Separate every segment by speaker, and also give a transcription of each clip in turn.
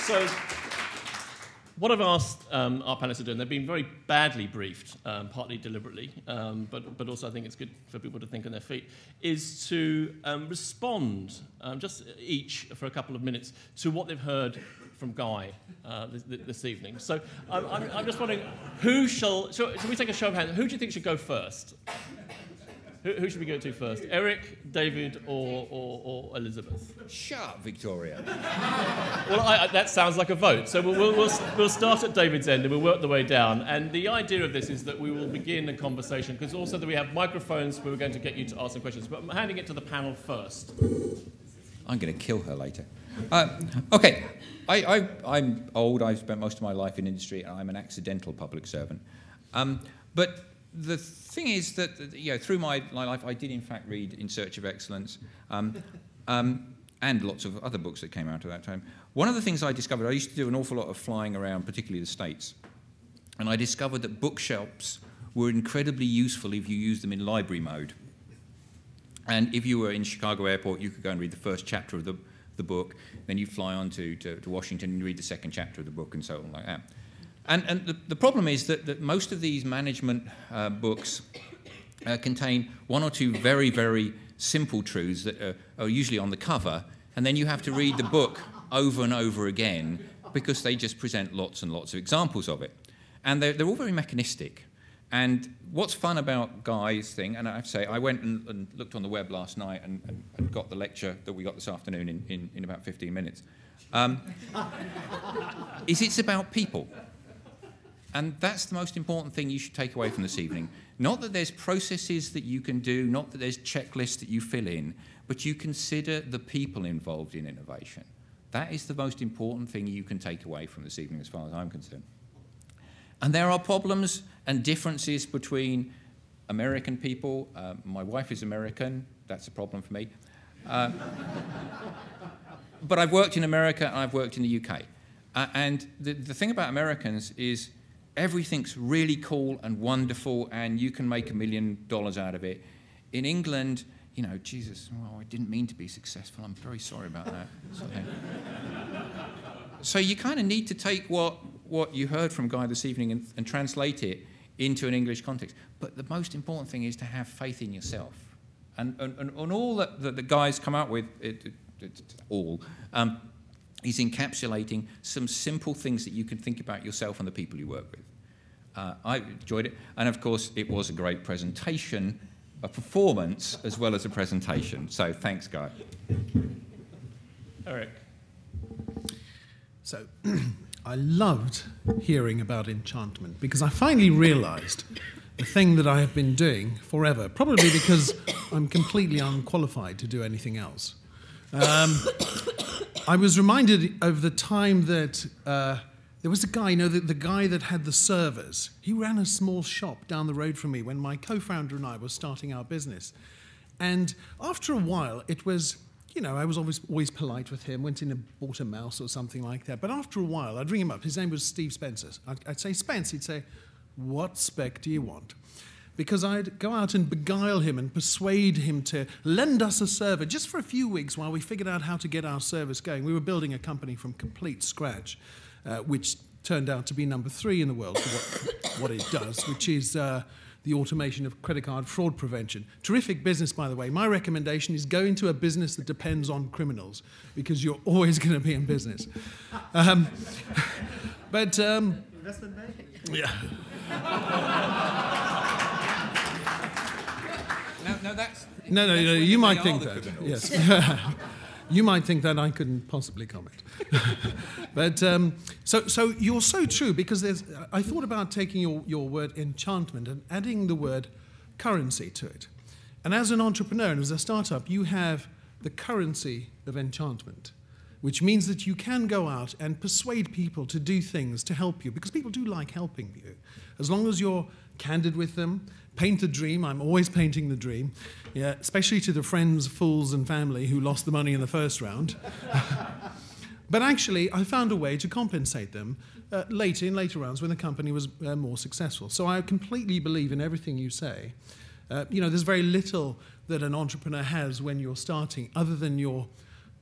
Speaker 1: So, what I've asked our panelists to do, and they've been very badly briefed, partly deliberately, but also I think it's good for people to think on their feet, is to respond, just each for a couple of minutes, to what they've heard from Guy this evening. So I'm just wondering, shall we take a show of hands? Who do you think should go first? Who should we go to first? Eric, David, or Elizabeth?
Speaker 2: Shut up, Victoria.
Speaker 1: Well, that sounds like a vote. So we'll start at David's end and we'll work the way down. And the idea of this is that we will begin a conversation, because also that we have microphones where we're going to get you to ask some questions. But I'm handing it to the panel first.
Speaker 2: I'm going to kill her later. Okay, I'm old. I've spent most of my life in industry, and I'm an accidental public servant. But the thing is that, through my life, I did in fact read In Search of Excellence, and lots of other books that came out at that time. One of the things I discovered, I used to do an awful lot of flying around, particularly the States, and I discovered that bookshelves were incredibly useful if you used them in library mode. And if you were in Chicago Airport, you could go and read the first chapter of the book, then you fly on to Washington and read the second chapter of the book, and so on like that. And the problem is that most of these management books contain one or two very, very simple truths that are usually on the cover, and then you have to read the book over and over again because they just present lots and lots of examples of it. And they're all very mechanistic. And what's fun about Guy's thing, and I have to say, I went and looked on the web last night and got the lecture that we got this afternoon in about 15 minutes, is it's about people. And that's the most important thing you should take away from this evening. Not that there's processes that you can do, not that there's checklists that you fill in, but you consider the people involved in innovation. That is the most important thing you can take away from this evening as far as I'm concerned. And there are problems and differences between American people. My wife is American. That's a problem for me. But I've worked in America and I've worked in the UK. And the thing about Americans is everything's really cool and wonderful and you can make $1 million out of it. In England, Jesus, I didn't mean to be successful. I'm very sorry about that. So you kind of need to take what you heard from Guy this evening and translate it into an English context. But the most important thing is to have faith in yourself. And all that the Guy's come out with, is encapsulating some simple things that you can think about yourself and the people you work with. I enjoyed it. And of course, it was a great presentation, a performance, as well as a presentation. So thanks, Guy.
Speaker 1: Eric.
Speaker 3: So I loved hearing about enchantment because I finally realized the thing that I have been doing forever, probably because I'm completely unqualified to do anything else. I was reminded of the time that there was a guy, the guy that had the servers. He ran a small shop down the road from me when my co-founder and I were starting our business. And after a while, it was, I was always polite with him, went in and bought a mouse or something like that. But after a while, I'd ring him up. His name was Steve Spencer. I'd say, Spence. He'd say, what spec do you want? Because I'd go out and beguile him and persuade him to lend us a server just for a few weeks while we figured out how to get our service going. We were building a company from complete scratch, which turned out to be number 3 in the world for what it does, which is the automation of credit card fraud prevention. Terrific business, by the way. My recommendation is go into a business that depends on criminals, because you're always going to be in business. Investment banking? Yeah. No, you might think that. Yes. You might think that. I couldn't possibly comment. But so you're so true, because I thought about taking your word enchantment and adding the word currency to it. And as an entrepreneur and as a startup, you have the currency of enchantment, which means that you can go out and persuade people to do things to help you, because people do like helping you. As long as you're candid with them, paint the dream. I'm always painting the dream, yeah, especially to the friends, fools, and family who lost the money in the first round. But actually, I found a way to compensate them in later rounds when the company was more successful. So I completely believe in everything you say. There's very little that an entrepreneur has when you're starting, other than your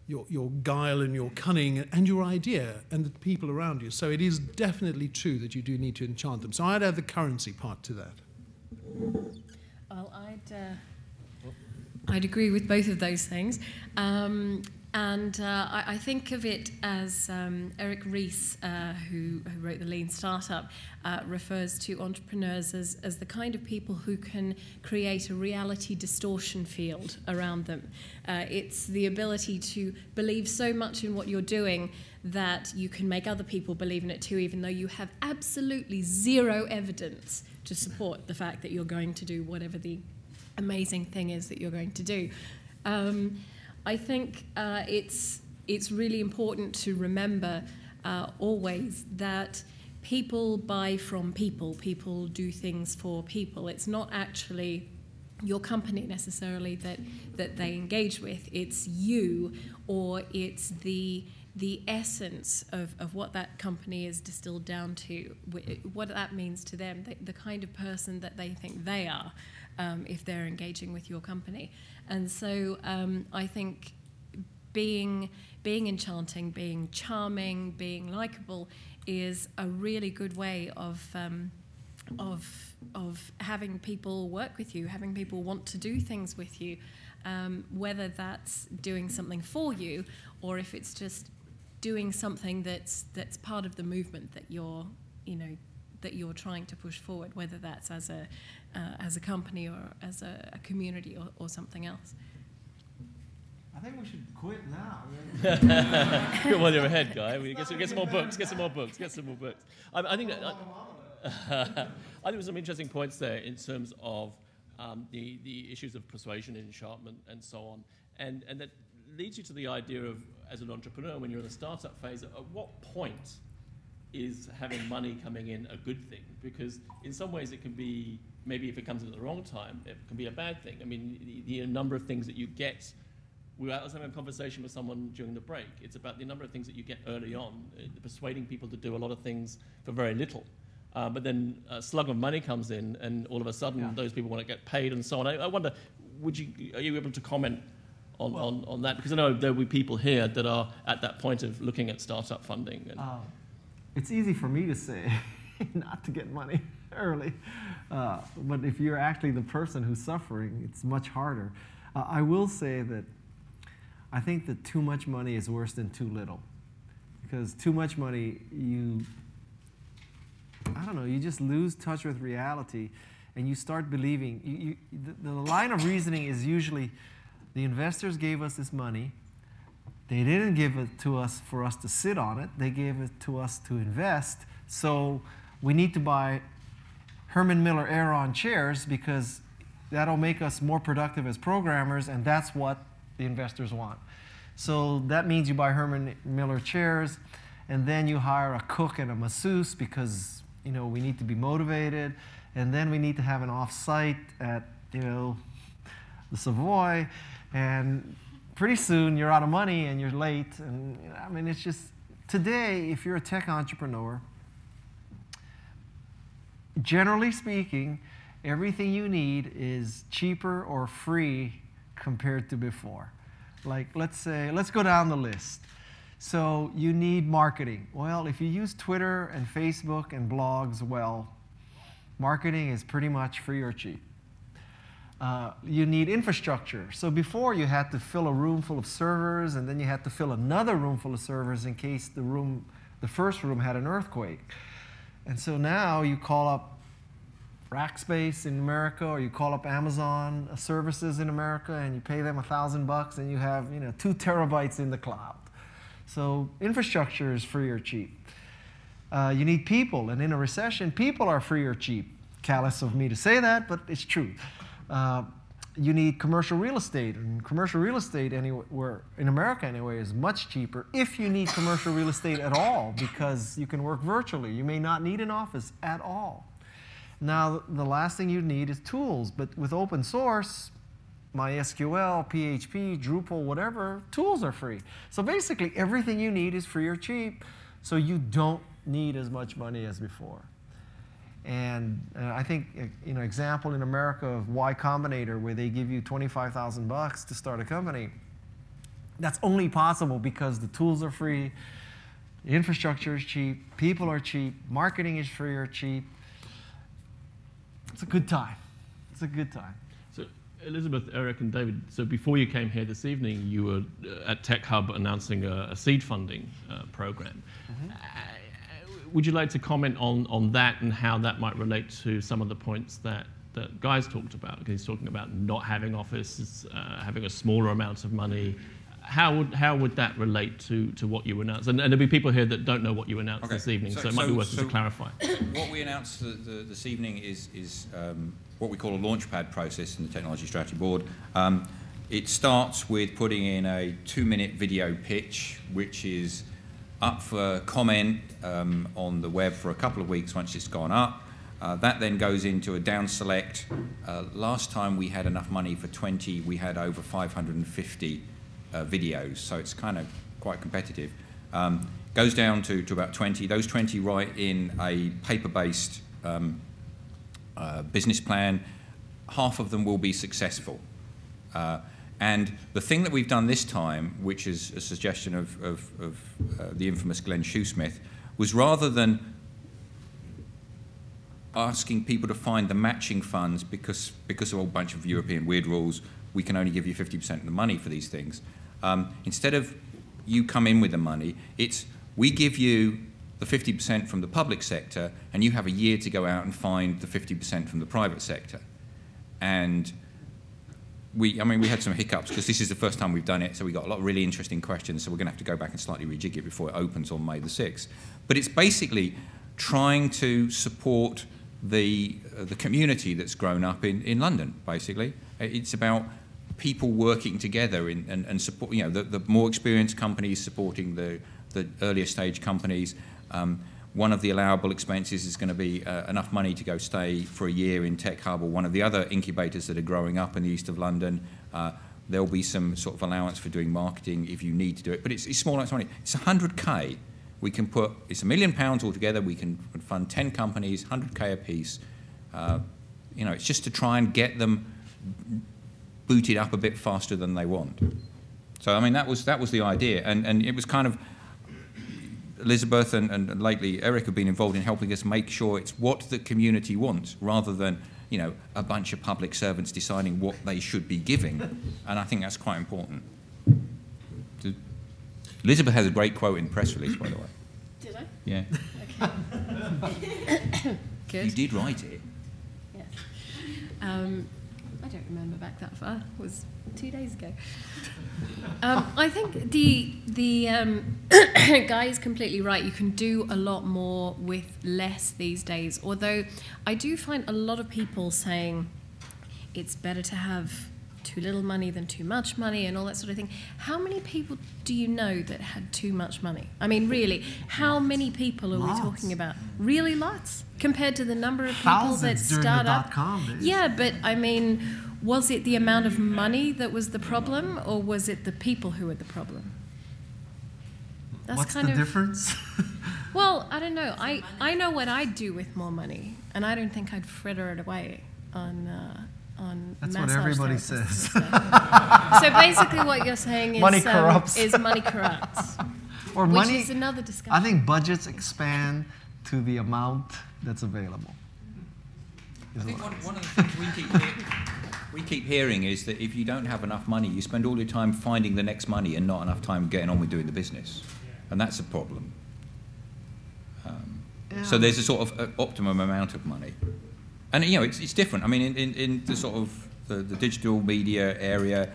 Speaker 3: your guile and your cunning and your idea and the people around you. So it is definitely true that you do need to enchant them. So I'd add the currency part to that.
Speaker 4: Well, I'd agree with both of those things. I think of it as Eric Ries, who wrote The Lean Startup, refers to entrepreneurs as the kind of people who can create a reality distortion field around them. It's the ability to believe so much in what you're doing that you can make other people believe in it too, even though you have absolutely zero evidence to support the fact that you're going to do whatever the amazing thing is that you're going to do. I think it's really important to remember always that people buy from people. People do things for people. It's not actually your company necessarily that they engage with. It's you, or it's the essence of what that company is distilled down to, what that means to them, the kind of person that they think they are if they're engaging with your company. And so I think being enchanting, being charming, being likable is a really good way of having people work with you, having people want to do things with you, whether that's doing something for you or if it's just doing something that's part of the movement that you're trying to push forward, whether that's as a company or as a community or something else.
Speaker 5: I think we should quit now.
Speaker 1: Good one, you're ahead, Guy. Get some more books. Get some more books. I think there's some interesting points there in terms of the issues of persuasion and enchantment and so on, and that leads you to the idea of, as an entrepreneur, when you're in the startup phase, at what point is having money coming in a good thing? Because in some ways it can be, maybe if it comes at the wrong time, it can be a bad thing. I mean, the number of things that you get. I was having a conversation with someone during the break. It's about the number of things that you get early on, persuading people to do a lot of things for very little. But then a slug of money comes in, and all of a sudden those people want to get paid and so on. I wonder, are you able to comment on that? Because I know there will be people here that are at that point of looking at startup funding.
Speaker 5: It's easy for me to say not to get money early. But if you're actually the person who's suffering, it's much harder. I will say that I think that too much money is worse than too little. Because too much money, you just lose touch with reality and you start believing. The line of reasoning is usually, the investors gave us this money. They didn't give it to us for us to sit on it. They gave it to us to invest. So we need to buy Herman Miller Aeron chairs because that'll make us more productive as programmers, and that's what the investors want. So that means you buy Herman Miller chairs, and then you hire a cook and a masseuse because we need to be motivated, and then we need to have an off-site at the Savoy, and pretty soon you're out of money and you're late. And I mean, it's just, today, if you're a tech entrepreneur, generally speaking, everything you need is cheaper or free compared to before. Like, let's go down the list. So you need marketing. Well, if you use Twitter and Facebook and blogs, well, marketing is pretty much free or cheap. You need infrastructure. So before you had to fill a room full of servers, and then you had to fill another room full of servers in case the first room had an earthquake. And so now you call up Rackspace in America, or you call up Amazon services in America, and you pay them $1,000, and you have 2 terabytes in the cloud. So infrastructure is free or cheap. You need people, and in a recession, people are free or cheap. Callous of me to say that, but it's true. You need commercial real estate, and commercial real estate anywhere in America anyway is much cheaper if you need commercial real estate at all, because you can work virtually. You may not need an office at all. Now, the last thing you need is tools, but with open source, MySQL, PHP, Drupal, whatever, tools are free. So basically, everything you need is free or cheap, so you don't need as much money as before. And I think, example in America of Y Combinator, where they give you $25,000 to start a company. that's only possible because the tools are free, the infrastructure is cheap, people are cheap, marketing is free or cheap. It's a good time. It's a good time.
Speaker 1: So, Elizabeth, Eric, and David, so before you came here this evening, you were at TechHub announcing a seed funding program. Would you like to comment on that and how that might relate to some of the points that Guy's talked about? Because he's talking about not having offices, having a smaller amount of money. How would that relate to what you announced? And there'll be people here that don't know what you announced this evening, so it might be worth it to clarify.
Speaker 2: What we announced this evening is what we call a launchpad process in the Technology Strategy Board. It starts with putting in a 2-minute video pitch, which is up for comment on the web for a couple of weeks once it's gone up. That then goes into a down select. Last time we had enough money for 20, we had over 550 videos, so it's kind of quite competitive. Goes down to about 20. Those 20 write in a paper-based business plan. Half of them will be successful. And the thing that we've done this time, which is a suggestion of the infamous Glenn Shoesmith, was rather than asking people to find the matching funds because of a whole bunch of European weird rules, we can only give you 50% of the money for these things. Instead of you come in with the money, it's we give you the 50% from the public sector and you have a year to go out and find the 50% from the private sector. And we had some hiccups because this is the first time we've done it, so we got a lot of really interesting questions, so we're going to have to go back and slightly rejig it before it opens on May the 6th. But it's basically trying to support the community that's grown up in London, basically. It's about people working together and support, you know, the more experienced companies supporting the earlier stage companies. One of the allowable expenses is going to be enough money to go stay for a year in TechHub or one of the other incubators that are growing up in the east of London. There'll be some sort of allowance for doing marketing if you need to do it. But it's small amounts of money. It's 100K. We can put, it's £1 million altogether. We can fund 10 companies, 100K a piece. You know, it's just to try and get them booted up a bit faster than they want. So, I mean, that was the idea. And it was kind of, Elizabeth and lately Eric have been involved in helping us make sure it's what the community wants rather than, you know, a bunch of public servants deciding what they should be giving. And I think that's quite important. Elizabeth has a great quote in the press release, by the way.
Speaker 4: Did I?
Speaker 2: Yeah.
Speaker 4: Okay. Good.
Speaker 2: You did write it.
Speaker 4: Yes. I don't remember back that far. It was 2 days ago. I think the Guy is completely right. You can do a lot more with less these days. Although I do find a lot of people saying it's better to have too little money than too much money and all that sort of thing. How many people do you know that had too much money? I mean, really, how many people are we talking about? Really lots? Compared to the number of people
Speaker 5: Thousands
Speaker 4: that start up?
Speaker 5: .com days.
Speaker 4: Yeah, but I mean, was it the amount of money that was the problem, or was it the people who were the problem? That's
Speaker 5: What's
Speaker 4: kind
Speaker 5: the
Speaker 4: of
Speaker 5: difference?
Speaker 4: Well, I don't know. I know what I'd do with more money, and I don't think I'd fritter it away on
Speaker 5: That's what
Speaker 4: massage
Speaker 5: everybody
Speaker 4: therapists
Speaker 5: says.
Speaker 4: and stuff. So basically, what you're saying is
Speaker 5: Money corrupts.
Speaker 4: Is money corrupts,
Speaker 5: Or
Speaker 4: which
Speaker 5: money.
Speaker 4: is another discussion.
Speaker 5: I think budgets expand to the amount that's available.
Speaker 2: I think one of the things we keep hearing is that if you don't have enough money, you spend all your time finding the next money and not enough time getting on with doing the business. And that's a problem. So there's a sort of optimum amount of money. And, you know, it's different. I mean, in the sort of the digital media area,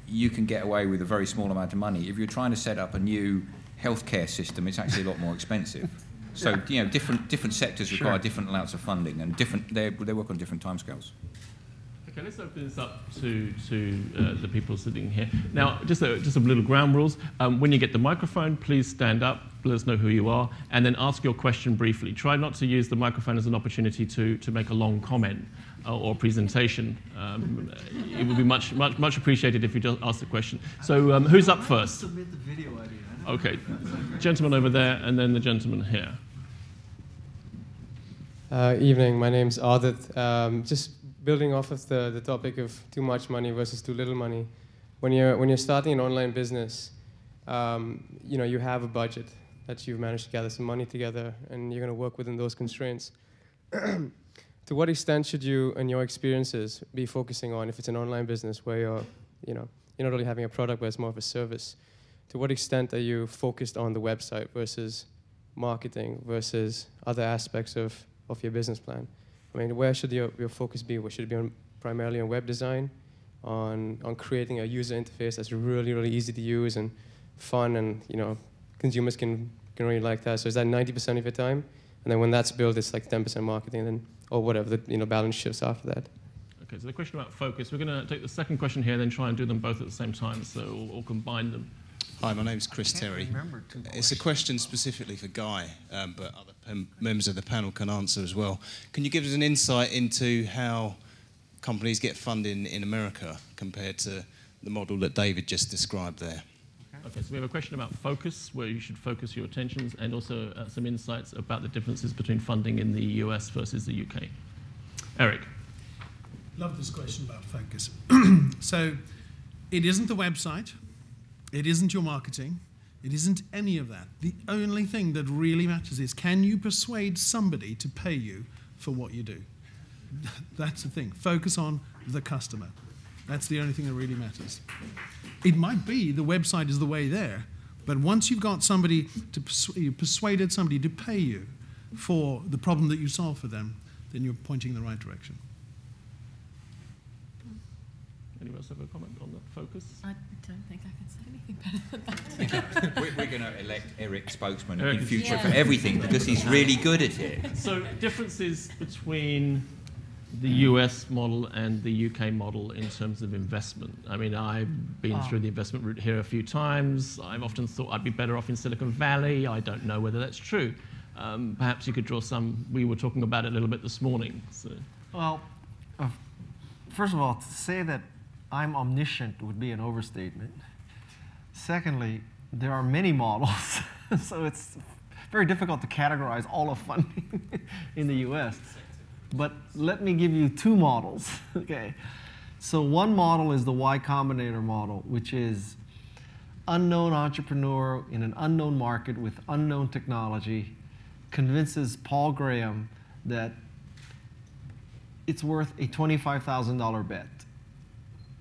Speaker 2: you can get away with a very small amount of money. If you're trying to set up a new healthcare system, it's actually a lot more expensive. So, you know, different sectors require different amounts of funding, and they work on different timescales.
Speaker 1: Okay, let's open this up to the people sitting here. Now, just some little ground rules. When you get the microphone, please stand up, let us know who you are, and then ask your question briefly. Try not to use the microphone as an opportunity to make a long comment or presentation. It would be much appreciated if you just ask the question. So, who's up first?
Speaker 5: Submit the video idea.
Speaker 1: Okay, gentleman over there, and then the gentleman here.
Speaker 6: Evening, my name's Adit. Just building off of the topic of too much money versus too little money, when you're starting an online business, you have a budget that you've managed to gather some money together, and you're going to work within those constraints. To what extent should you, in your experiences, be focusing on, if it's an online business where you're not really having a product, but it's more of a service, to what extent are you focused on the website versus marketing versus other aspects of your business plan? I mean, where should your focus be? Where should it be primarily on web design, on creating a user interface that's really, really easy to use and fun, and consumers can really like that? So is that 90% of your time? And then when that's built, it's like 10% marketing, then or whatever the balance shifts after that.
Speaker 1: Okay, so the question about focus. We're going to take the second question here, then try and do them both at the same time, so we'll combine them.
Speaker 7: Hi, my name's Chris Terry. It's a question specifically for Guy, but other members of the panel can answer as well. Can you give us an insight into how companies get funding in America compared to the model that David just described there?
Speaker 1: Okay, so we have a question about focus, where you should focus your attentions, and also some insights about the differences between funding in the US versus the UK. Eric.
Speaker 3: Love this question about focus. So it isn't the website. It isn't your marketing. It isn't any of that. The only thing that really matters is, can you persuade somebody to pay you for what you do? That's the thing. Focus on the customer. That's the only thing that really matters. It might be the website is the way there, but once you've got somebody you persuaded somebody to pay you for the problem that you solve for them, then you're pointing in the right direction.
Speaker 1: Anyone else have a comment on the focus?
Speaker 4: I don't think I can say anything better than that.
Speaker 2: We're going to elect Eric spokesman in future for everything because he's really good at it.
Speaker 1: So differences between the US model and the UK model in terms of investment. I mean, I've been through the investment route here a few times. I've often thought I'd be better off in Silicon Valley. I don't know whether that's true. Perhaps you could draw some. We were talking about it a little bit this morning. So.
Speaker 5: Well, first of all, to say that I'm omniscient would be an overstatement. Secondly, there are many models, so it's very difficult to categorize all of funding in the US. But let me give you two models, okay? So one model is the Y Combinator model, which is unknown entrepreneur in an unknown market with unknown technology convinces Paul Graham that it's worth a $25,000 bet.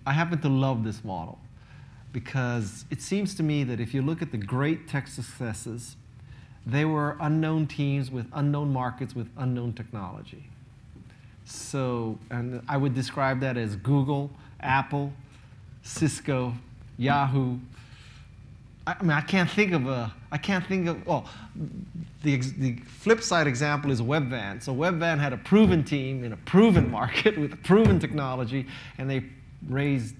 Speaker 5: I happen to love this model because it seems to me that if you look at the great tech successes, they were unknown teams with unknown markets with unknown technology. So, and I would describe that as Google, Apple, Cisco, Yahoo. I mean, I can't think of, well, the flip side example is Webvan. So Webvan had a proven team in a proven market with a proven technology, and they raised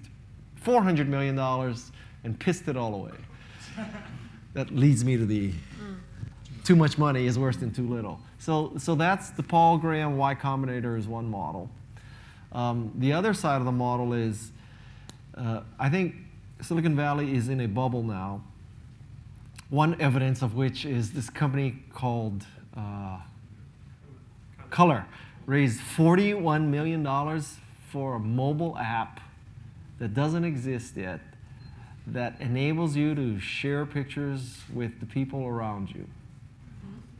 Speaker 5: $400 million and pissed it all away. That leads me to the too much money is worse than too little. So that's the Paul Graham Y Combinator is one model. The other side of the model is, I think Silicon Valley is in a bubble now. One evidence of which is this company called Color raised $41 million for a mobile app that doesn't exist yet, that enables you to share pictures with the people around you.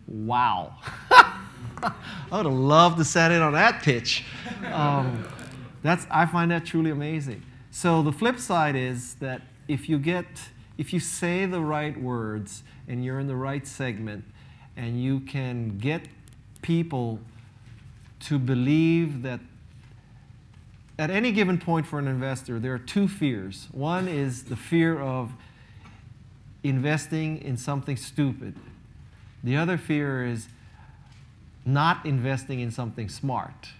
Speaker 5: Wow. I would have loved to sat in on that pitch. I find that truly amazing. So the flip side is that if you say the right words and you're in the right segment and you can get people to believe that at any given point for an investor, there are two fears. One is the fear of investing in something stupid. The other fear is not investing in something smart.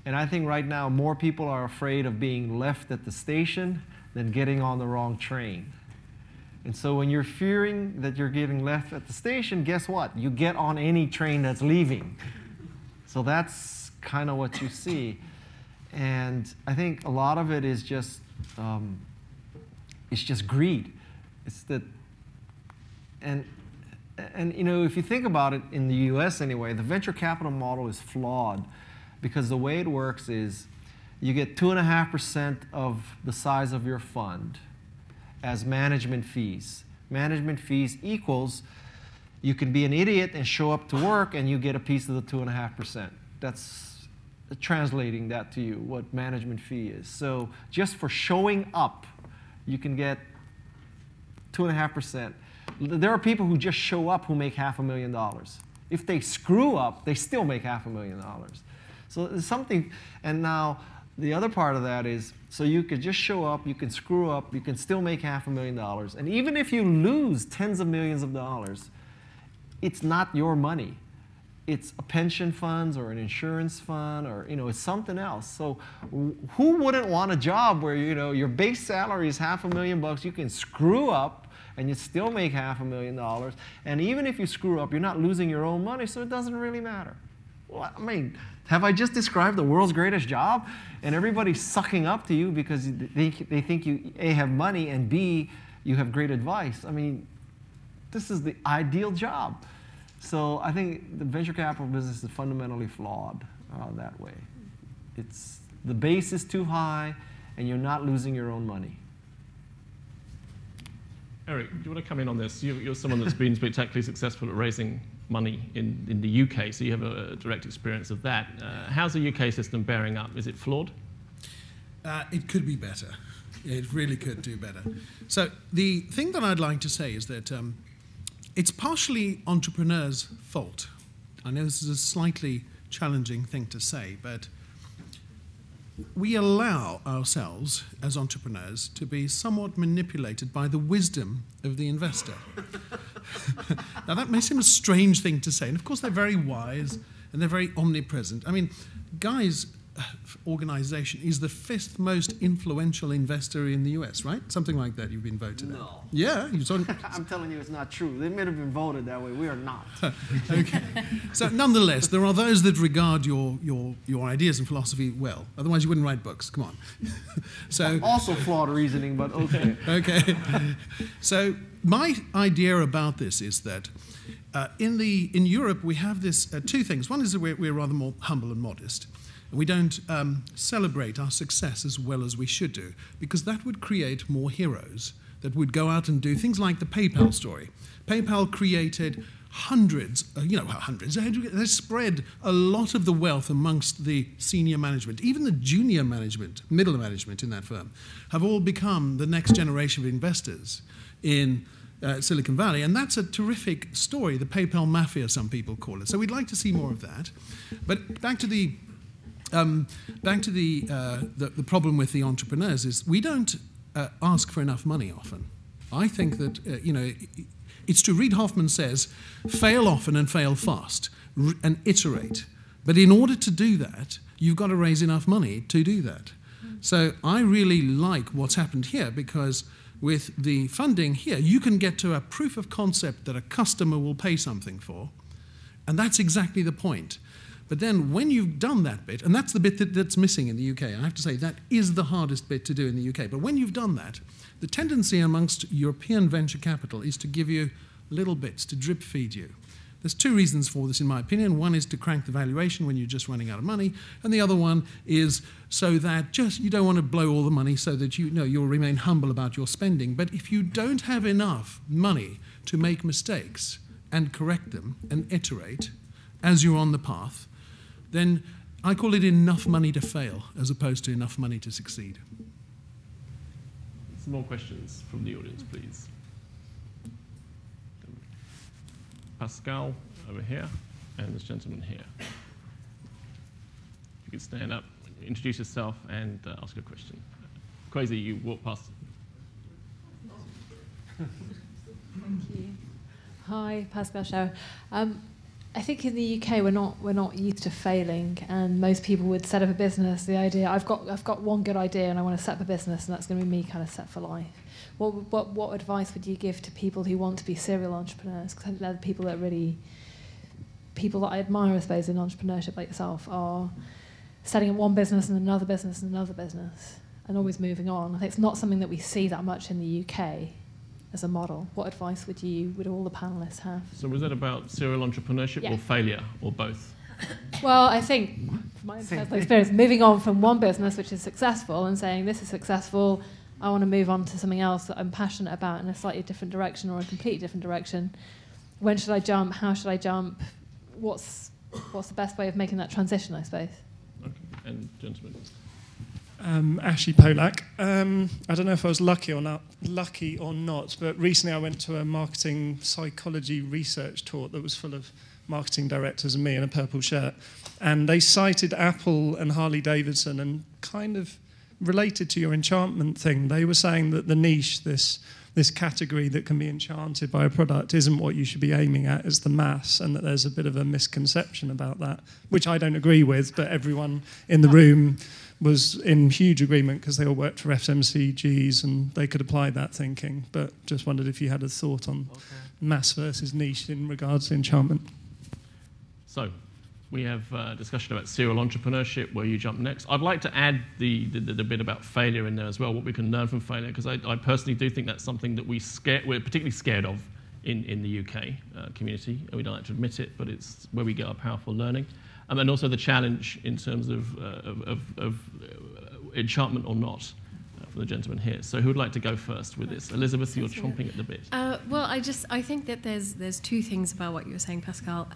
Speaker 5: And I think right now more people are afraid of being left at the station than getting on the wrong train. And so when you're fearing that you're getting left at the station, guess what? You get on any train that's leaving. So that's kind of what you see. And I think a lot of it is just, it's just greed. It's that, and you know, if you think about it in the US anyway, the venture capital model is flawed because the way it works is you get 2.5% of the size of your fund as management fees. Management fees equals, you can be an idiot and show up to work and you get a piece of the 2.5%. That's translating that to you, what management fee is. So just for showing up, you can get 2.5%. There are people who just show up who make $500,000. If they screw up, they still make $500,000. So there's something, and now the other part of that is, so you could just show up, you can screw up, you can still make $500,000. And even if you lose tens of millions of dollars, it's not your money. It's a pension funds or an insurance fund, or it's something else. So who wouldn't want a job where your base salary is $500,000, you can screw up and you still make $500,000, and even if you screw up, you're not losing your own money, so it doesn't really matter. Well, I mean, have I just described the world's greatest job? And everybody's sucking up to you because they think you A, have money, and B, you have great advice. I mean, this is the ideal job. So I think the venture capital business is fundamentally flawed that way. The base is too high, and you're not losing your own money.
Speaker 1: Eric, do you want to come in on this? You're someone that's been spectacularly successful at raising money in the UK, so you have a direct experience of that. How's the UK system bearing up? Is it flawed?
Speaker 3: It could be better. It really could do better. So the thing that I'd like to say is that it's partially entrepreneurs' fault. I know this is a slightly challenging thing to say, but we allow ourselves as entrepreneurs to be somewhat manipulated by the wisdom of the investor. Now that may seem a strange thing to say, and of course they're very wise and they're very omnipresent. I mean, Guy's organization is the 5th most influential investor in the US, right? Something like that. You've been voted.
Speaker 5: No.
Speaker 3: Yeah,
Speaker 5: I'm telling you, it's not true. They may have been voted that way. We are not.
Speaker 3: Okay. So nonetheless, there are those that regard your ideas and philosophy well. Otherwise, you wouldn't write books. Come on. So
Speaker 5: also flawed reasoning, but okay.
Speaker 3: Okay. So my idea about this is that in Europe we have this two things. One is that we're rather more humble and modest. We don't celebrate our success as well as we should do, because that would create more heroes that would go out and do things like the PayPal story. PayPal created hundreds. They spread a lot of the wealth amongst the senior management. Even the junior management, middle management in that firm, have all become the next generation of investors in Silicon Valley, and that's a terrific story. The PayPal mafia, some people call it. So we'd like to see more of that. But back to the problem with the entrepreneurs is we don't ask for enough money often. I think that it's true. Reid Hoffman says, fail often and fail fast, and iterate. But in order to do that, you've got to raise enough money to do that. So I really like what's happened here, because with the funding here, you can get to a proof of concept that a customer will pay something for, and that's exactly the point. But then when you've done that bit, and that's the bit that's missing in the UK, I have to say that is the hardest bit to do in the UK, but when you've done that, the tendency amongst European venture capital is to give you little bits, to drip feed you. There's two reasons for this, in my opinion. One is to crank the valuation when you're just running out of money, and the other one is so that you don't want to blow all the money, so that you'll remain humble about your spending. But if you don't have enough money to make mistakes and correct them and iterate as you're on the path, then I call it enough money to fail as opposed to enough money to succeed.
Speaker 1: Some more questions from the audience, please. Pascal over here, and this gentleman here. If you could stand up, introduce yourself, and ask a question. Crazy, you walk past.
Speaker 8: Thank you. Hi, Pascal Schauer. I think in the UK we're not used to failing, and most people would set up a business. The idea I've got one good idea and I want to set up a business, and that's going to be me kind of set for life. What advice would you give to people who want to be serial entrepreneurs? Because they're the people that I admire, I suppose, in entrepreneurship like yourself, are setting up one business and another business and another business, and always moving on. I think it's not something that we see that much in the UK as a model. What advice would all the panelists have?
Speaker 1: So was that about serial entrepreneurship or failure, or both?
Speaker 8: Well, I think my personal experience, moving on from one business which is successful and saying, this is successful, I want to move on to something else that I'm passionate about in a slightly different direction or a completely different direction. When should I jump? How should I jump? What's the best way of making that transition, I suppose?
Speaker 1: Okay. And gentlemen.
Speaker 9: Ashley Polak. I don't know if I was lucky or not, but recently I went to a marketing psychology research talk that was full of marketing directors and me in a purple shirt, and they cited Apple and Harley Davidson, and kind of related to your enchantment thing. They were saying that the niche, this category that can be enchanted by a product, isn't what you should be aiming at, it's the mass, and that there's a bit of a misconception about that, which I don't agree with, but everyone in the room was in huge agreement because they all worked for FMCGs and they could apply that thinking. But just wondered if you had a thought on mass versus niche in regards to enchantment.
Speaker 1: So we have a discussion about serial entrepreneurship, where you jump next. I'd like to add the bit about failure in there as well, what we can learn from failure, because I personally do think that's something that we're particularly scared of in the UK community. We don't like to admit it, but it's where we get our powerful learning. And also the challenge in terms of enchantment or not for the gentleman here. So who would like to go first with this? Elizabeth, you're chomping at the bit.
Speaker 4: Well, I think that there's two things about what you were saying, Pascal.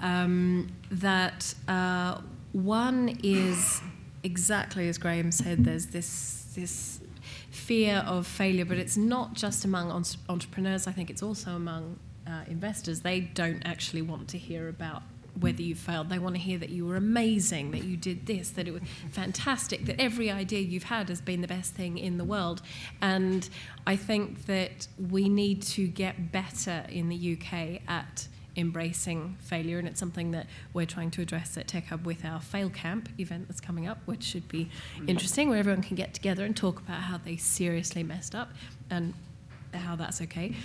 Speaker 4: One is exactly as Graham said. There's this fear of failure, but it's not just among entrepreneurs. I think it's also among investors. They don't actually want to hear about whether you failed. They want to hear that you were amazing, that you did this, that it was fantastic, that every idea you've had has been the best thing in the world. And I think that we need to get better in the UK at embracing failure, and it's something that we're trying to address at TechHub with our Fail Camp event that's coming up, which should be interesting, where everyone can get together and talk about how they seriously messed up and how that's okay.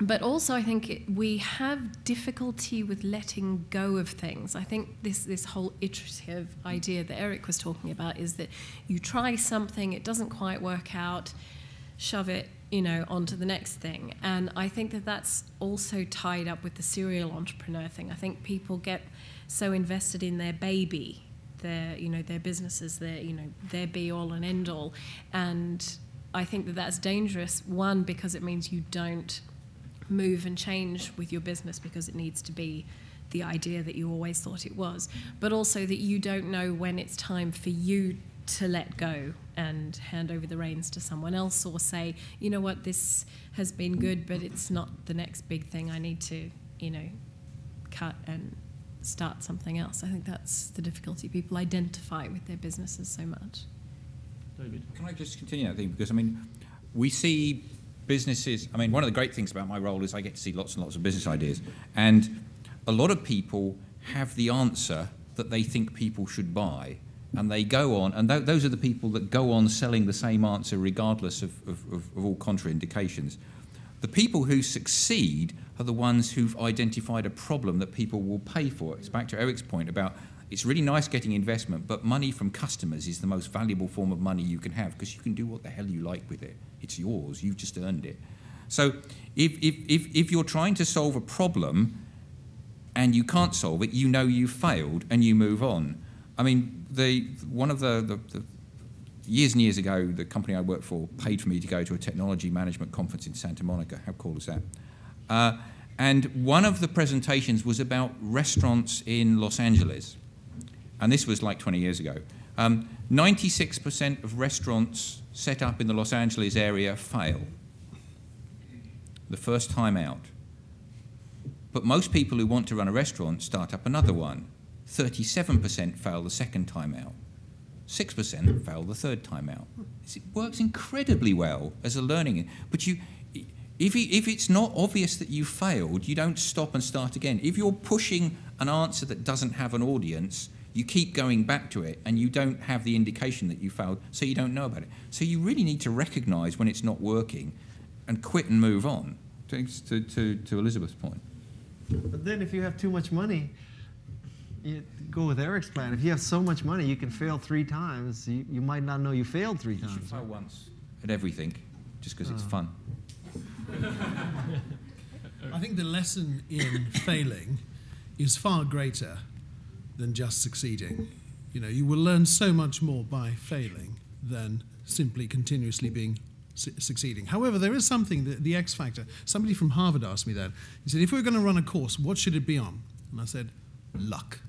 Speaker 4: But also, I think we have difficulty with letting go of things. I think this whole iterative idea that Eric was talking about is that you try something, it doesn't quite work out, shove it, onto the next thing. And I think that that's also tied up with the serial entrepreneur thing. I think people get so invested in their baby, their businesses, their be all and end all. And I think that that's dangerous. One, because it means you don't move and change with your business because it needs to be the idea that you always thought it was, but also that you don't know when it's time for you to let go and hand over the reins to someone else, or say, you know what, this has been good, but it's not the next big thing. I need to, cut and start something else. I think that's the difficulty people identify with their businesses so much.
Speaker 1: David?
Speaker 2: Can I just continue that thing? Because, we see businesses, one of the great things about my role is I get to see lots and lots of business ideas. And a lot of people have the answer that they think people should buy. And they go on, and those are the people that go on selling the same answer regardless of all contraindications. The people who succeed are the ones who've identified a problem that people will pay for. It's back to Eric's point about it's really nice getting investment, but money from customers is the most valuable form of money you can have, because you can do what the hell you like with it. It's yours. You've just earned it. So if you're trying to solve a problem and you can't solve it, you've failed and you move on. One of the years and years ago, the company I worked for paid for me to go to a technology management conference in Santa Monica. How cool is that? And one of the presentations was about restaurants in Los Angeles. And this was like 20 years ago. 96% of restaurants set up in the Los Angeles area fail the first time out. But most people who want to run a restaurant start up another one. 37% fail the second time out. 6% fail the third time out. It works incredibly well as a learning. But if it's not obvious that you failed, you don't stop and start again. If you're pushing an answer that doesn't have an audience, you keep going back to it and you don't have the indication that you failed, so you don't know about it. So you really need to recognize when it's not working and quit and move on, to Elizabeth's point.
Speaker 5: But then if you have too much money, you go with Eric's plan. If you have so much money, you can fail 3 times. You might not know you failed 3 times.
Speaker 2: You should fail once at everything, just because it's fun.
Speaker 3: I think the lesson in failing is far greater than just succeeding. You know, you will learn so much more by failing than simply continuously being succeeding. However, there is something, the X factor. Somebody from Harvard asked me that. He said, if we're going to run a course, what should it be on? And I said, luck.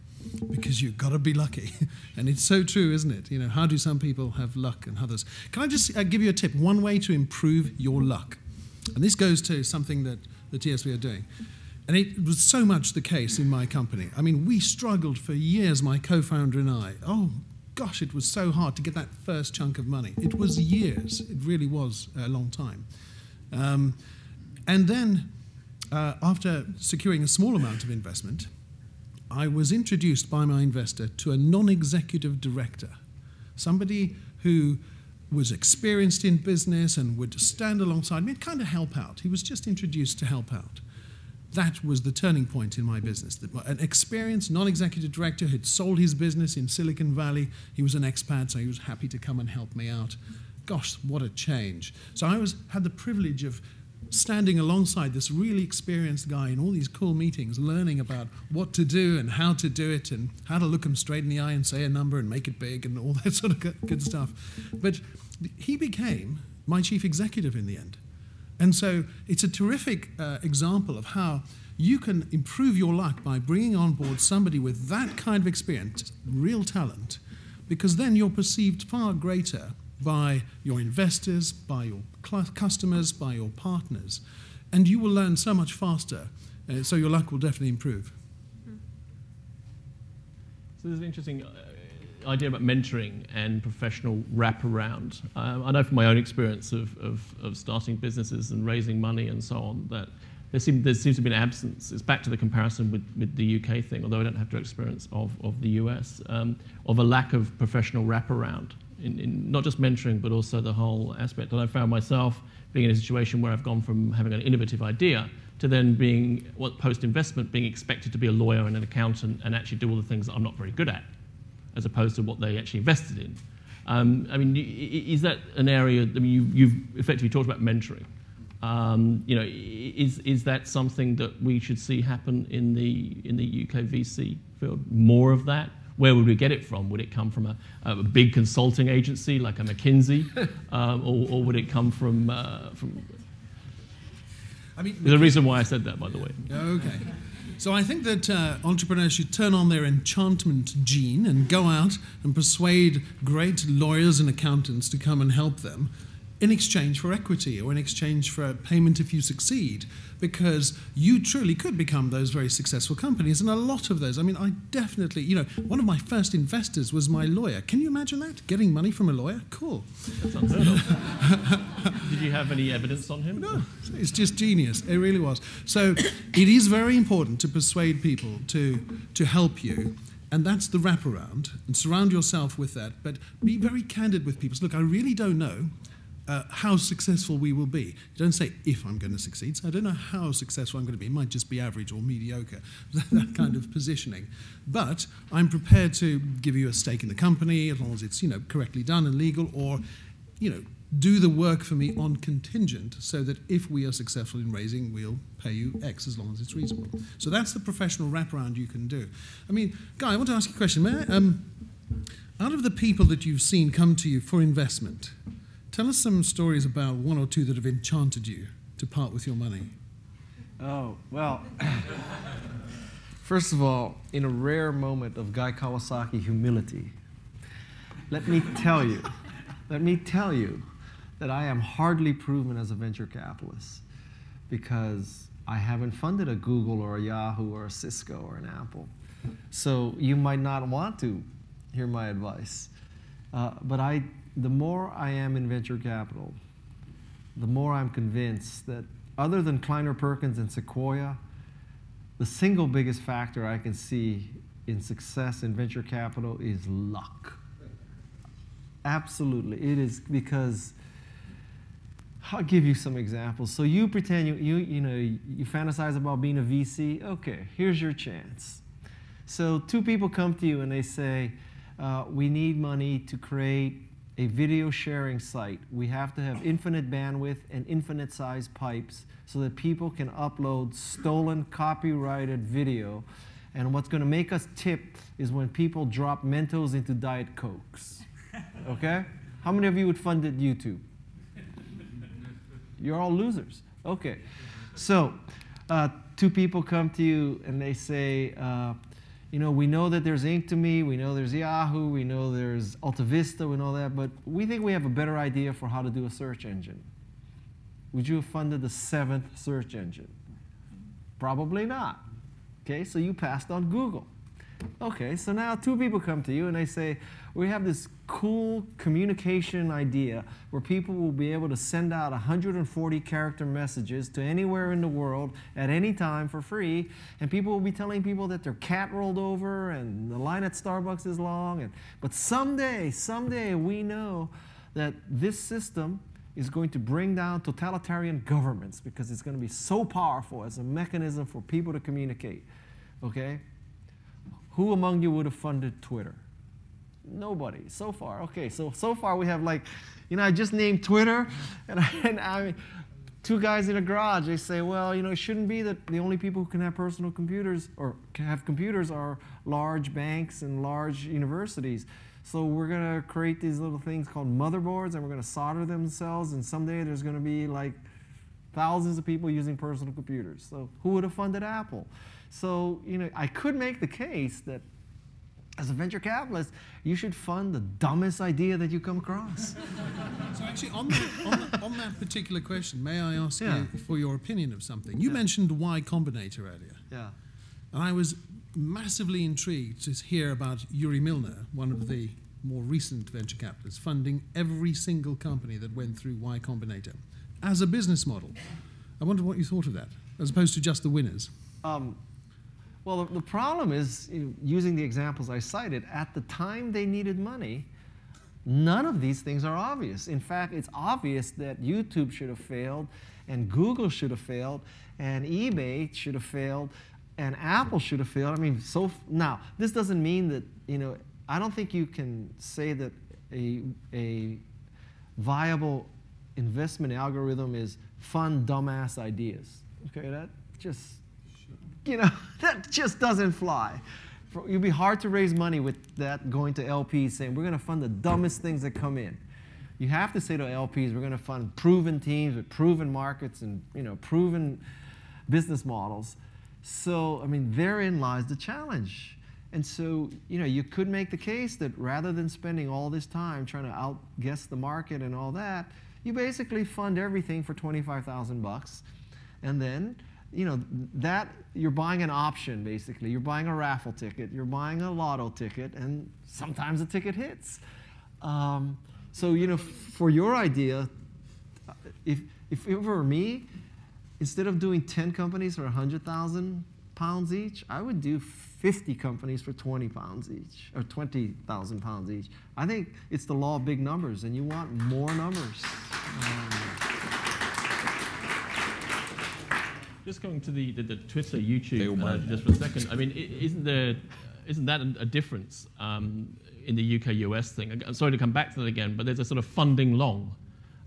Speaker 3: Because you've got to be lucky. And it's so true, isn't it? You know, how do some people have luck and others? Can I just give you a tip? One way to improve your luck. And this goes to something that the TSB are doing. And it was so much the case in my company. I mean, we struggled for years, my co-founder and I. Oh, gosh, it was so hard to get that first chunk of money. It was years. It really was a long time. And then, after securing a small amount of investment, I was introduced by my investor to a non-executive director, somebody who was experienced in business and would stand alongside me and kind of help out. He was just introduced to help out. That was the turning point in my business. An experienced non-executive director had sold his business in Silicon Valley. He was an expat, so he was happy to come and help me out. Gosh, what a change. So I had the privilege of standing alongside this really experienced guy in all these cool meetings, learning about what to do and how to do it and how to look him straight in the eye and say a number and make it big and all that sort of good stuff. But he became my chief executive in the end. And so it's a terrific example of how you can improve your luck by bringing on board somebody with that kind of experience, real talent, because then you're perceived far greater by your investors, by your customers, by your partners, and you will learn so much faster, so your luck will definitely improve.
Speaker 1: So there's an interesting idea about mentoring and professional wraparound. I know from my own experience of starting businesses and raising money and so on that there seems to be an absence. It's back to the comparison with the UK thing, although I don't have direct experience of the US, of a lack of professional wraparound in not just mentoring but also the whole aspect. And I found myself being in a situation where I've gone from having an innovative idea to then being, post-investment, being expected to be a lawyer and an accountant and actually do all the things that I'm not very good at, as opposed to what they actually invested in. I mean, is that an area? I mean, you've effectively talked about mentoring. You know, is that something that we should see happen in the UK VC field? More of that? Where would we get it from? Would it come from a big consulting agency like a McKinsey, or would it come from? I mean, there's a reason why I said that, by the way.
Speaker 3: Okay. So I think that entrepreneurs should turn on their enchantment gene and go out and persuade great lawyers and accountants to come and help them in exchange for equity or in exchange for a payment if you succeed, because you truly could become those very successful companies. And a lot of those, I mean, I definitely, you know, one of my first investors was my lawyer. Can you imagine that? Getting money from a lawyer? Cool.
Speaker 1: That's unheard of. Did you have any evidence on him?
Speaker 3: No, it's just genius. It really was. So it is very important to persuade people to help you. And that's the wraparound. And surround yourself with that. But be very candid with people. So, look, I really don't know how successful we will be. You don't say, if I'm going to succeed. So I don't know how successful I'm going to be. It might just be average or mediocre, that kind of positioning. But I'm prepared to give you a stake in the company as long as it's, you know, correctly done and legal, or, you know, do the work for me on contingent so that if we are successful in raising, we'll pay you X as long as it's reasonable. So that's the professional wraparound you can do. I mean, Guy, I want to ask you a question. May I, out of the people that you've seen come to you for investment, tell us some stories about one or two that have enchanted you to part with your money.
Speaker 5: Oh, well, first of all, in a rare moment of Guy Kawasaki humility, let me tell you that I am hardly proven as a venture capitalist because I haven't funded a Google or a Yahoo or a Cisco or an Apple. So you might not want to hear my advice. But the more I am in venture capital, the more I'm convinced that other than Kleiner Perkins and Sequoia, the single biggest factor I can see in success in venture capital is luck. Absolutely. It is, because I'll give you some examples. So you pretend you fantasize about being a VC. Okay, here's your chance. So two people come to you and they say, we need money to create a video sharing site. We have to have infinite bandwidth and infinite size pipes so that people can upload stolen copyrighted video And what's going to make us tip is when people drop Mentos into Diet Cokes. Okay? How many of you would fund at YouTube? You're all losers. Okay. So, two people come to you and they say, you know, we know that there's Inc2Me, we know there's Yahoo, we know there's AltaVista, we know that, but we think we have a better idea for how to do a search engine. Would you have funded the 7th search engine? Probably not. Okay, so you passed on Google. Okay, so now two people come to you and they say, we have this cool communication idea where people will be able to send out 140 character messages to anywhere in the world at any time for free, and people will be telling people that their cat rolled over and the line at Starbucks is long. But someday we know that this system is going to bring down totalitarian governments because it's going to be so powerful as a mechanism for people to communicate. Okay? Who among you would have funded Twitter? Nobody so far. Okay, so far we have, like, you know, I just named Twitter, and I two guys in a garage, they say, well, you know, it shouldn't be that the only people who can have personal computers or can have computers are large banks and large universities. So we're going to create these little things called motherboards, and we're going to solder themselves, and someday there's going to be like thousands of people using personal computers. So who would have funded Apple? So, you know, I could make the case that as a venture capitalist, you should fund the dumbest idea that you come across.
Speaker 3: So actually, on that particular question, may I ask you for your opinion of something? You mentioned Y Combinator earlier.
Speaker 5: Yeah.
Speaker 3: And I was massively intrigued to hear about Yuri Milner, one of the more recent venture capitalists, funding every single company that went through Y Combinator as a business model. I wonder what you thought of that, as opposed to just the winners.
Speaker 5: Well, the problem is, using the examples I cited, at the time they needed money, none of these things are obvious. In fact, it's obvious that YouTube should have failed, and Google should have failed, and eBay should have failed, and Apple should have failed. I mean, now, this doesn't mean that, you know, I don't think you can say that a viable investment algorithm is fund dumbass ideas. Okay, that just, you know, that just doesn't fly. It'd be hard to raise money with that going to LPs saying, we're going to fund the dumbest things that come in. You have to say to LPs, we're going to fund proven teams with proven markets and, you know, proven business models. So, I mean, therein lies the challenge. And so, you know, you could make the case that rather than spending all this time trying to outguess the market and all that, you basically fund everything for $25,000, and then, you know, that you're buying an option, basically. You're buying a raffle ticket, you're buying a lotto ticket, and sometimes the ticket hits. So, you know, for your idea, if it were me, instead of doing 10 companies for £100,000 each, I would do 50 companies for £20 each, or £20,000 each. I think it's the law of big numbers, and you want more numbers.
Speaker 1: Just going to the Twitter, YouTube, just for a second. I mean, isn't that a difference in the UK-US thing? I'm sorry to come back to that again, but there's a sort of funding long.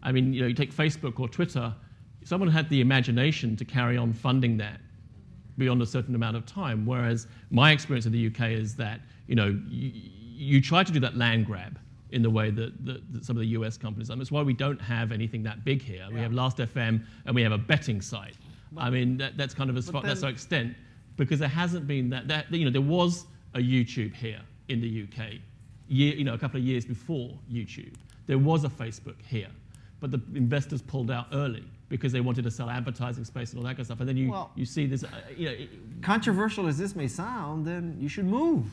Speaker 1: I mean, you know, you take Facebook or Twitter, someone had the imagination to carry on funding that beyond a certain amount of time, whereas my experience in the UK is that, you know, you try to do that land grab in the way that some of the US companies. And that's why we don't have anything that big here. Yeah. We have Last.fm and we have a betting site. I mean, that's kind of that's our extent, because there hasn't been that, you know, there was a YouTube here in the UK, you know, a couple of years before YouTube. There was a Facebook here, but the investors pulled out early because they wanted to sell advertising space and all that kind of stuff. And then you see this, you know.
Speaker 5: Controversial as this may sound, then you should move.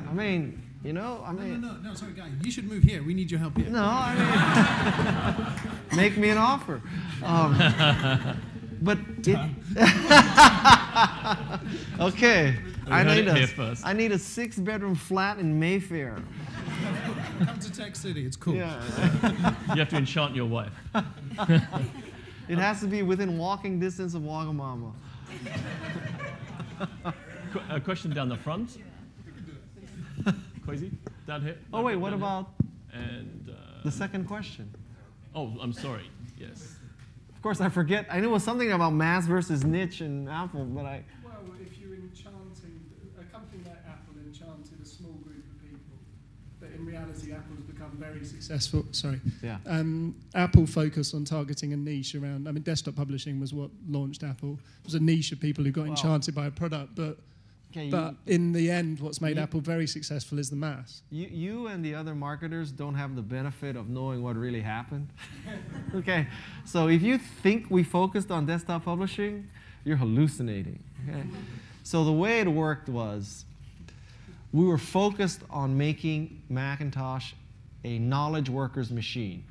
Speaker 5: I mean, you know, I mean.
Speaker 3: No, sorry, Guy. You should move here. We need your help here.
Speaker 5: No, I mean, make me an offer. But okay, I need a 6-bedroom flat in Mayfair.
Speaker 3: Come to Tech City. It's cool.
Speaker 5: Yeah.
Speaker 1: You have to enchant your wife.
Speaker 5: It has to be within walking distance of Wagamama.
Speaker 1: A question down the front. Quasi, down here.
Speaker 5: Oh wait, what about the second question?
Speaker 1: Oh, I'm sorry. Yes.
Speaker 5: Of course, I forget. I knew it was something about mass versus niche and Apple, but I.
Speaker 10: Well, if you
Speaker 9: in reality, Apple has become very successful. Sorry.
Speaker 5: Yeah.
Speaker 9: Apple focused on targeting a niche around. I mean, desktop publishing was what launched Apple. It was a niche of people who got enchanted by a product, but in the end, what's made Apple very successful is the mass.
Speaker 5: You and the other marketers don't have the benefit of knowing what really happened. Okay, so if you think we focused on desktop publishing, you're hallucinating. Okay? So the way it worked was, we were focused on making Macintosh a knowledge worker's machine.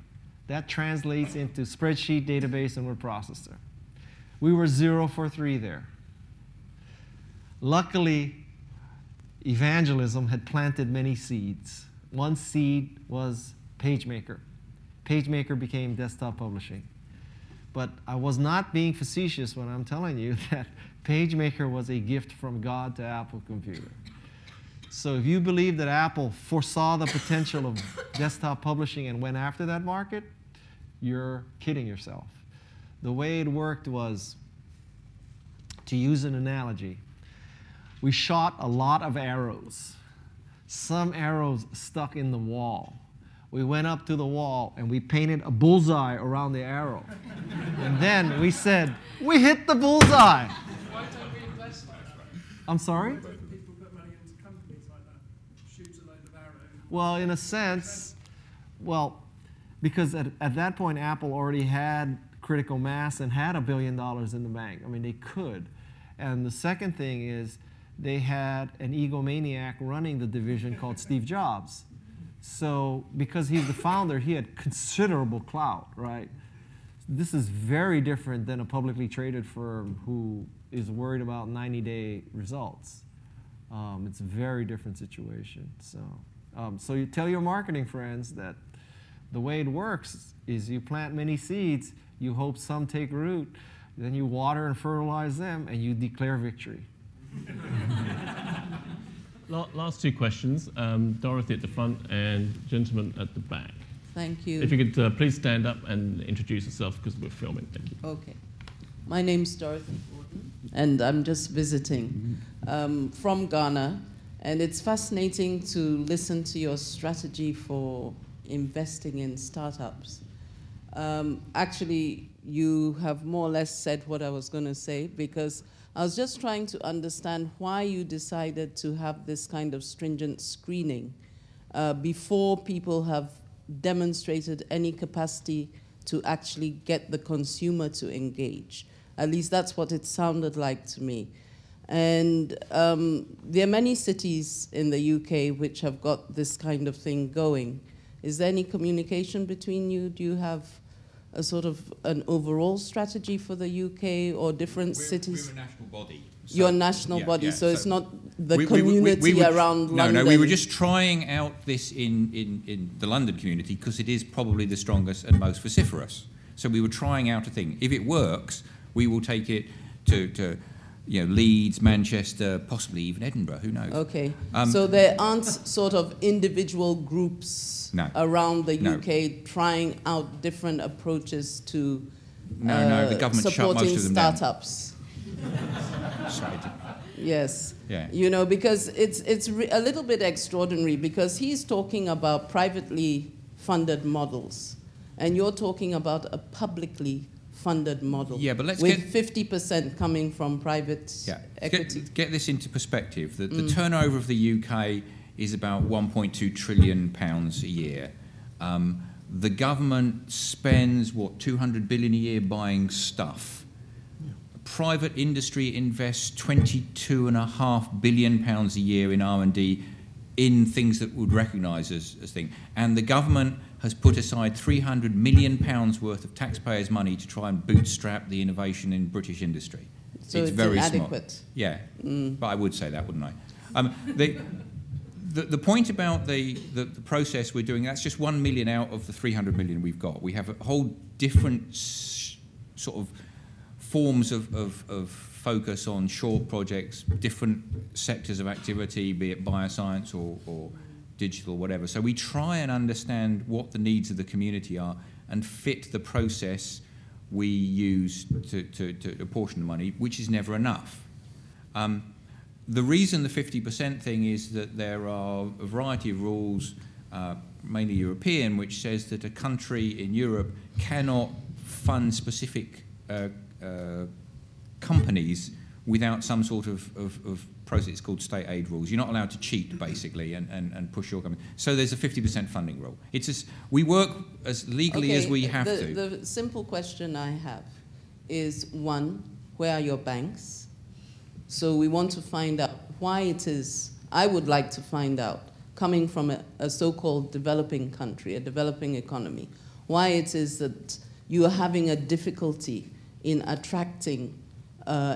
Speaker 5: That translates into spreadsheet, database, and word processor. We were 0 for 3 there. Luckily, evangelism had planted many seeds. One seed was PageMaker. PageMaker became desktop publishing. But I was not being facetious when I'm telling you that PageMaker was a gift from God to Apple Computer. So if you believe that Apple foresaw the potential of desktop publishing and went after that market, you're kidding yourself. The way it worked was, to use an analogy, we shot a lot of arrows. Some arrows stuck in the wall. We went up to the wall and we painted a bullseye around the arrow. And then we said, we hit the bullseye.
Speaker 9: Why don't we invest like that?
Speaker 5: I'm sorry?
Speaker 9: Why don't people put money into companies like that? Shoot a load of arrows.
Speaker 5: Well, in a sense, well, because at that point, Apple already had critical mass and had $1 billion in the bank. I mean, they could. And the second thing is, they had an egomaniac running the division called Steve Jobs. So because he's the founder, he had considerable clout, right? This is very different than a publicly traded firm who is worried about 90-day results. It's a very different situation. So you tell your marketing friends that the way it works is you plant many seeds, you hope some take root, then you water and fertilize them, and you declare victory.
Speaker 1: Last 2 questions. Dorothy at the front and gentleman at the back.
Speaker 10: Thank you.
Speaker 1: If you could please stand up and introduce yourself because we're filming. Thank you.
Speaker 10: Okay. My name's Dorothy Gordon, and I'm just visiting from Ghana. And it's fascinating to listen to your strategy for investing in startups. Actually, you have more or less said what I was going to say, because I was just trying to understand why you decided to have this kind of stringent screening before people have demonstrated any capacity to actually get the consumer to engage. At least that's what it sounded like to me. And there are many cities in the UK which have got this kind of thing going. Is there any communication between you? Do you have a sort of an overall strategy for the UK or different cities?
Speaker 2: We're a national body. So
Speaker 10: you're a national body,
Speaker 2: yeah,
Speaker 10: so it's not the community around London.
Speaker 2: No, we were just trying out this in the London community because it is probably the strongest and most vociferous. So we were trying out a thing. If it works, we will take it to Leeds, Manchester, possibly even Edinburgh, who knows?
Speaker 10: Okay, so there aren't sort of individual groups around the UK trying out different approaches to
Speaker 2: the government shut most of them
Speaker 10: startups. Yes,
Speaker 2: yeah.
Speaker 10: Because it's a little bit extraordinary, because he's talking about privately funded models, and you're talking about a publicly funded model.
Speaker 2: Yeah, but let's
Speaker 10: with 50% coming from private equity.
Speaker 2: Get this into perspective. The turnover of the UK is about £1.2 trillion a year. The government spends, $200 billion a year buying stuff. Yeah. Private industry invests £22.5 billion a year in R&D in things that would recognise as things. And the government has put aside £300 million worth of taxpayers' money to try and bootstrap the innovation in British industry.
Speaker 10: So it's very inadequate.
Speaker 2: Small. Yeah, but I would say that, wouldn't I? The point about the process we're doing, that's just 1 million out of the 300 million we've got. We have a whole different sort of forms of focus on short projects, different sectors of activity, be it bioscience or digital, whatever. So we try and understand what the needs of the community are and fit the process we use to apportion the money, which is never enough. The reason the 50% thing is that there are a variety of rules mainly European, which says that a country in Europe cannot fund specific companies without some sort of process. It's called state aid rules. You're not allowed to cheat, basically, and push your company. So there's a 50% funding rule. It's just, we work as legally as we have to.
Speaker 10: The simple question I have is, one, where are your banks? So we want to find out why it is, I would like to find out, coming from a so-called developing country, a developing economy, why it is that you are having a difficulty in attracting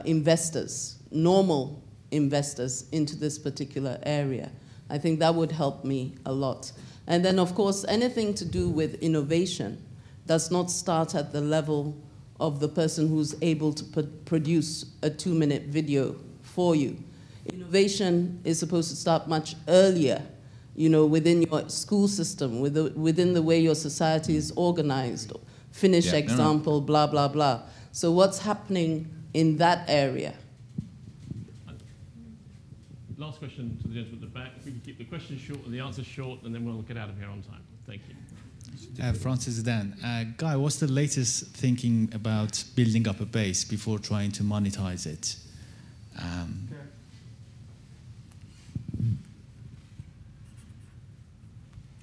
Speaker 10: investors, normal investors, into this particular area. I think that would help me a lot. And then, of course, anything to do with innovation does not start at the level of the person who's able to produce a 2-minute video for you. Innovation is supposed to start much earlier, you know, within your school system, within the way your society is organized. Finnish example, blah, blah, blah. So what's happening in that area?
Speaker 1: Last question to the gentleman at the back. If we can keep the question short and the answer short, and then we'll get out of here on time. Thank you.
Speaker 11: Francis Dan. Guy, what's the latest thinking about building up a base before trying to monetize it?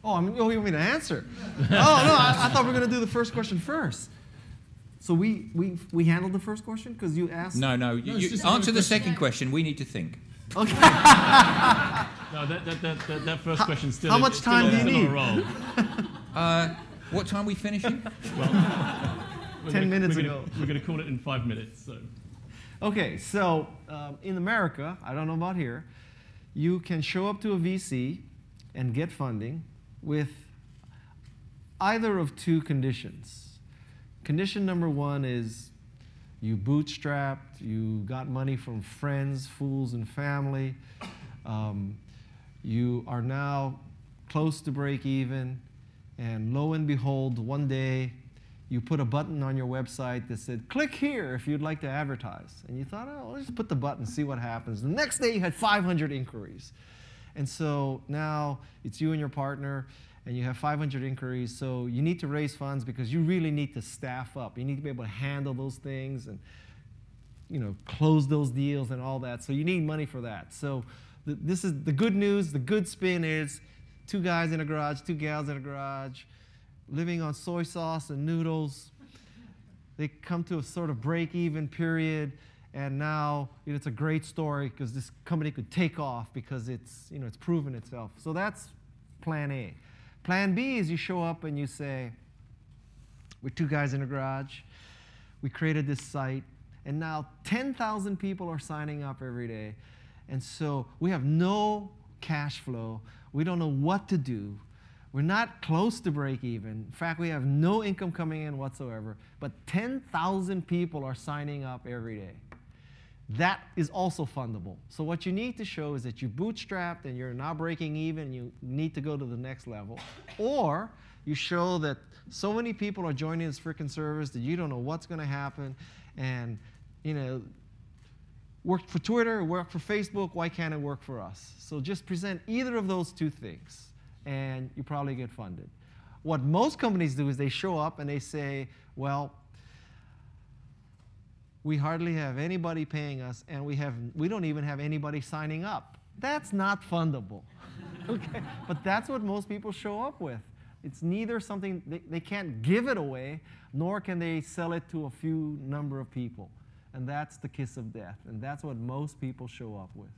Speaker 5: Oh, you want me to answer? Oh, no, I thought we were going to do the first question first. So we handled the first question because you asked?
Speaker 2: No, you answer the second question. We need to think.
Speaker 5: Okay.
Speaker 1: No, that first question still.
Speaker 5: How much time do you need?
Speaker 2: What time are we finishing?
Speaker 1: Well,
Speaker 5: 10 minutes ago.
Speaker 1: We're going to call it in 5 minutes. So.
Speaker 5: Okay, so in America, I don't know about here, you can show up to a VC and get funding with either of two conditions. Condition number one is you bootstrapped, you got money from friends, fools, and family. You are now close to break even, and lo and behold, one day you put a button on your website that said, click here if you'd like to advertise. And you thought, oh, let's just put the button, see what happens. The next day you had 500 inquiries. And so now it's you and your partner, and you have 500 inquiries, so you need to raise funds because you really need to staff up. You need to be able to handle those things and, you know, close those deals and all that. So you need money for that. So this is the good news. The good spin is 2 guys in a garage, 2 gals in a garage, living on soy sauce and noodles. They come to a sort of break-even period, and now it's a great story because this company could take off because it's proven itself. So that's plan A. Plan B is you show up and you say, we're 2 guys in a garage. We created this site, and now 10,000 people are signing up every day. And so we have no cash flow. We don't know what to do. We're not close to break even. In fact, we have no income coming in whatsoever. But 10,000 people are signing up every day. That is also fundable. So what you need to show is that you bootstrapped and you're now breaking even, you need to go to the next level. Or you show that so many people are joining this freaking service that you don't know what's going to happen. And, you know, worked for Twitter, worked for Facebook, why can't it work for us? So just present either of those 2 things, and you probably get funded. What most companies do is they show up and they say, well, we hardly have anybody paying us, and we don't even have anybody signing up. That's not fundable. Okay? But that's what most people show up with. It's neither something, they can't give it away, nor can they sell it to a few number of people. And that's the kiss of death. And that's what most people show up with.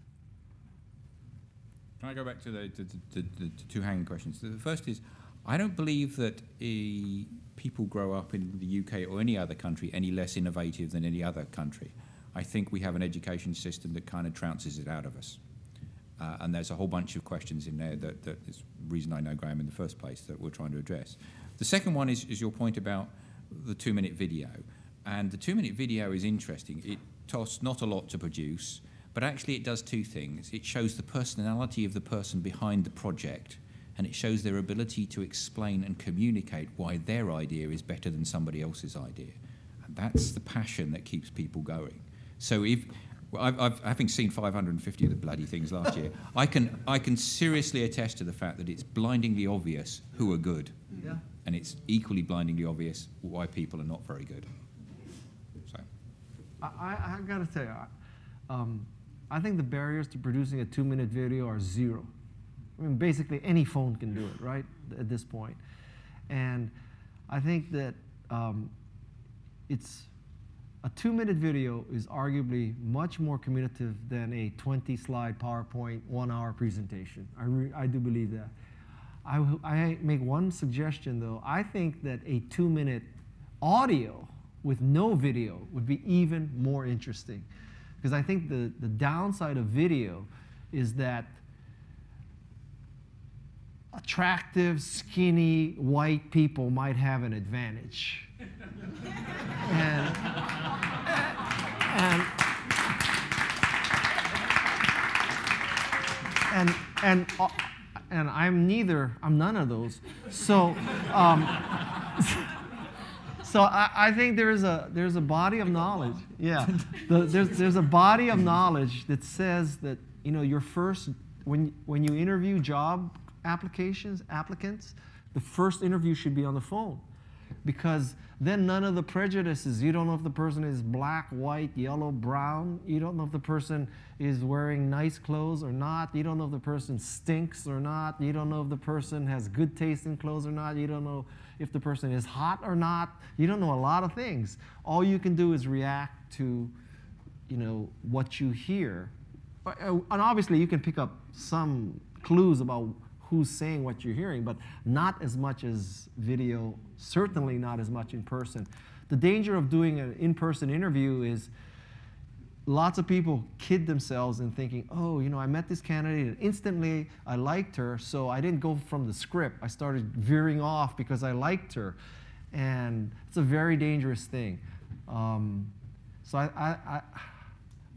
Speaker 2: Can I go back to the 2 hanging questions? The first is, I don't believe that people grow up in the UK or any other country any less innovative than any other country. I think we have an education system that kind of trounces it out of us. And there's a whole bunch of questions in there that is the reason I know Graham in the first place that we're trying to address. The second one is your point about the 2-minute video. And the 2-minute video is interesting. It costs not a lot to produce, but actually it does 2 things. It shows the personality of the person behind the project, and it shows their ability to explain and communicate why their idea is better than somebody else's idea. And that's the passion that keeps people going. So if Well, having seen 550 of the bloody things last year, I can seriously attest to the fact that it's blindingly obvious who are good, and it's equally blindingly obvious why people are not very good. So,
Speaker 5: I got to tell you, I think the barriers to producing a 2-minute video are zero. I mean, basically any phone can do it, right? At this point, and I think that it's. A 2-minute video is arguably much more communicative than a 20-slide PowerPoint 1-hour presentation. I do believe that. I make one suggestion, though. I think that a 2-minute audio with no video would be even more interesting. Because I think the downside of video is that attractive, skinny, white people might have an advantage. And I'm none of those. So, so I think there's a body of knowledge. Yeah, there's a body of knowledge that says that your first when you interview job applicants, the first interview should be on the phone, because then none of the prejudices. You don't know if the person is black, white, yellow, brown. You don't know if the person is wearing nice clothes or not. You don't know if the person stinks or not. You don't know if the person has good taste in clothes or not. You don't know if the person is hot or not. You don't know a lot of things. All you can do is react to, what you hear. And obviously you can pick up some clues about who's saying what you're hearing, but not as much as video, certainly not as much in person. The danger of doing an in-person interview is lots of people kid themselves in thinking, oh, I met this candidate and instantly I liked her, so I didn't go from the script. I started veering off because I liked her. And it's a very dangerous thing. So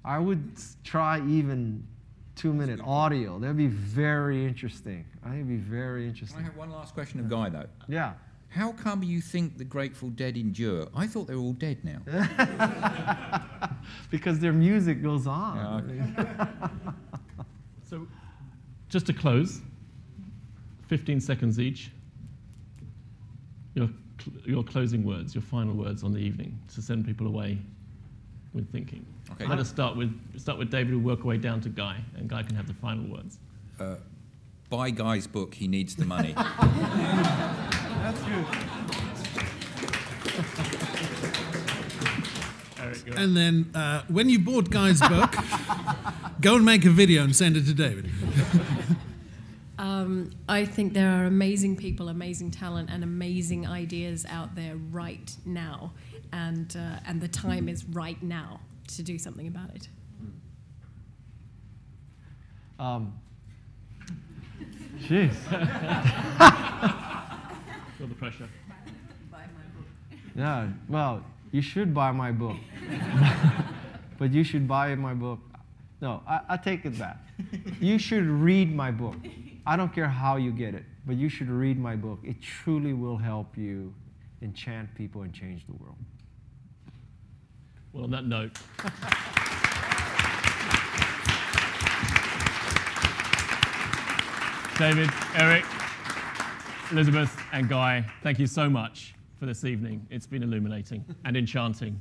Speaker 5: I would try even 2-minute audio. That'd be very interesting. I think it'd be very interesting.
Speaker 2: I have one last question of Guy, though.
Speaker 5: Yeah.
Speaker 2: How come you think the Grateful Dead endure? I thought they were all dead now.
Speaker 5: Because their music goes on.
Speaker 2: Yeah, okay.
Speaker 1: So, just to close, 15 seconds each. Your closing words, your final words on the evening to send people away with thinking. Okay. Let us start with David. We'll work our way down to Guy, and Guy can have the final words.
Speaker 2: Buy Guy's book. He needs the money.
Speaker 5: That's good.
Speaker 1: Eric,
Speaker 3: and then when you bought Guy's book, go and make a video and send it to David.
Speaker 4: I think there are amazing people, amazing talent, and amazing ideas out there right now, and the time is right now to do something about it.
Speaker 5: Jeez.
Speaker 1: Feel the pressure.
Speaker 4: Buy my book.
Speaker 5: Yeah, well, you should buy my book. But you should buy my book. No, I take it back. You should read my book. I don't care how you get it, but you should read my book. It truly will help you enchant people and change the world.
Speaker 1: Well, on that note. David, Eric, Elizabeth, and Guy, thank you so much for this evening. It's been illuminating and enchanting.